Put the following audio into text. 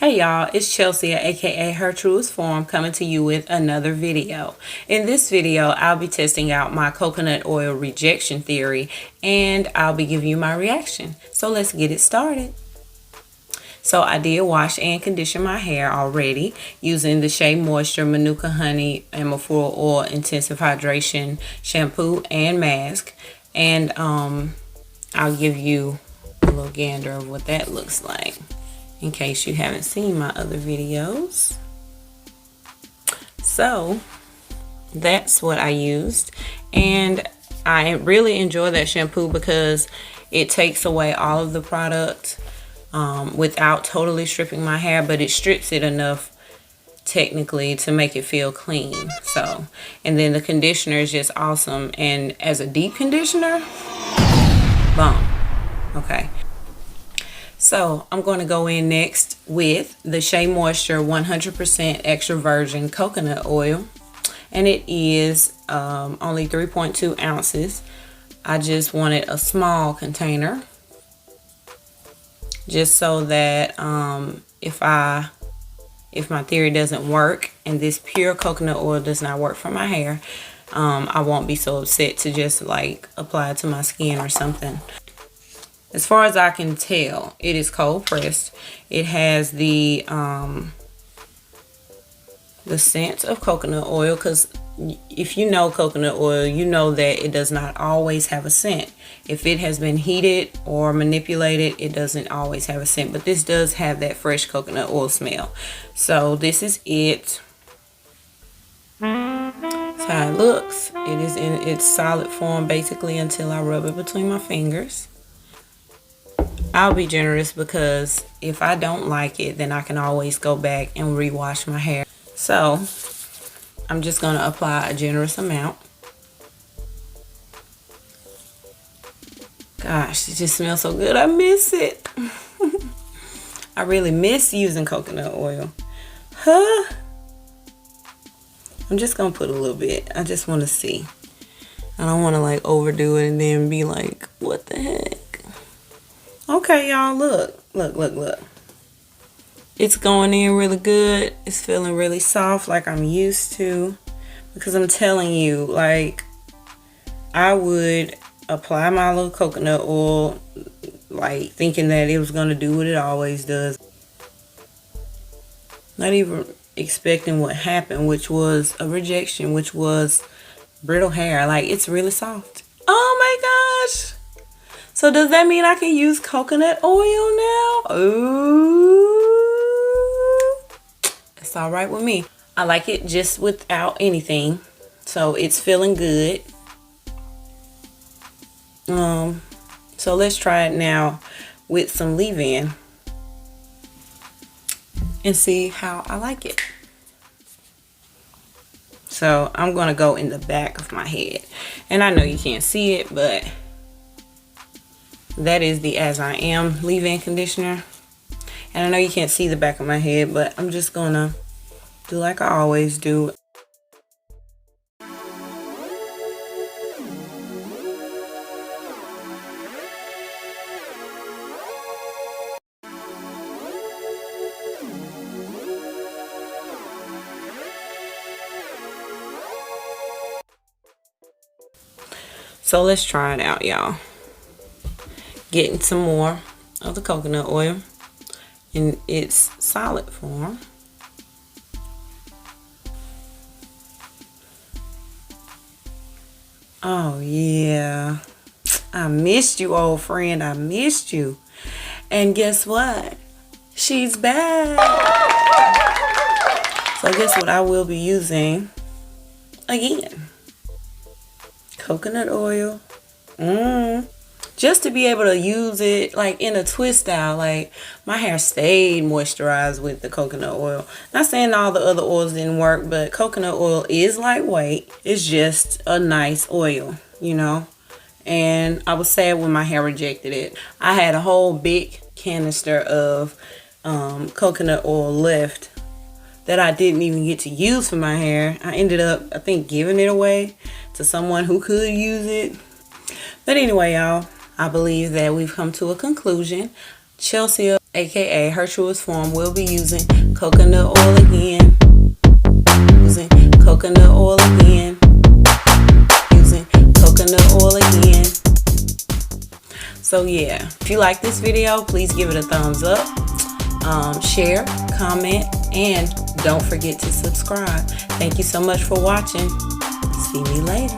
Hey y'all, it's Chelsea, aka HerTruestForm, coming to you with another video. In this video, I'll be testing out my coconut oil rejection theory and I'll be giving you my reaction. So let's get it started. So I did wash and condition my hair already using the Shea Moisture Manuka Honey and Mafua Oil Intensive Hydration Shampoo and Mask. And I'll give you a little gander of what that looks like, in case you haven't seen my other videos. So that's what I used, and I really enjoy that shampoo because it takes away all of the product without totally stripping my hair, but it strips it enough technically to make it feel clean. So, and then the conditioner is just awesome, and as a deep conditioner, bomb. Okay. So I'm going to go in next with the Shea Moisture 100% extra virgin coconut oil, and it is only 3.2 ounces. I just wanted a small container, just so that if my theory doesn't work and this pure coconut oil does not work for my hair, I won't be so upset to just like apply it to my skin or something. As far as I can tell, it is cold pressed. It has the scent of coconut oil, because if you know coconut oil, you know that it does not always have a scent. If it has been heated or manipulated, it doesn't always have a scent, but this does have that fresh coconut oil smell. So this is it. That's how it looks. It is in its solid form basically until I rub it between my fingers. I'll be generous because if I don't like it, then I can always go back and rewash my hair. So I'm just going to apply a generous amount. Gosh, it just smells so good. I miss it. I really miss using coconut oil. Huh? I'm just going to put a little bit. I just want to see. I don't want to like overdo it and then be like, what the heck? Okay, y'all, look. It's going in really good. It's feeling really soft like I'm used to. Because I'm telling you, like, I would apply my little coconut oil, like, thinking that it was going to do what it always does. Not even expecting what happened, which was a rejection, which was brittle hair. Like, it's really soft. Oh my gosh. So does that mean I can use coconut oil now? Ooh, it's all right with me. I like it just without anything. So it's feeling good. So let's try it now with some leave-in and see how I like it. So I'm gonna go in the back of my head, and I know you can't see it, but that is the As I Am leave-in conditioner. And I know you can't see the back of my head, but I'm just gonna do like I always do. So let's try it out, y'all. Getting some more of the coconut oil in its solid form. Oh yeah, I missed you, old friend. I missed you. And guess what? She's back. So guess what I will be using again? Coconut oil. Just to be able to use it like in a twist style. Like, my hair stayed moisturized with the coconut oil. Not saying all the other oils didn't work, but coconut oil is lightweight. It's just a nice oil, you know. And I was sad when my hair rejected it. I had a whole big canister of coconut oil left that I didn't even get to use for my hair. I ended up, I think, giving it away to someone who could use it. But anyway, y'all, I believe that we've come to a conclusion. Chelsea aka Her Truest Form, will be using coconut oil again. Using coconut oil again. Using coconut oil again. So yeah, if you like this video, please give it a thumbs up, share, comment, and don't forget to subscribe. Thank you so much for watching. See me later.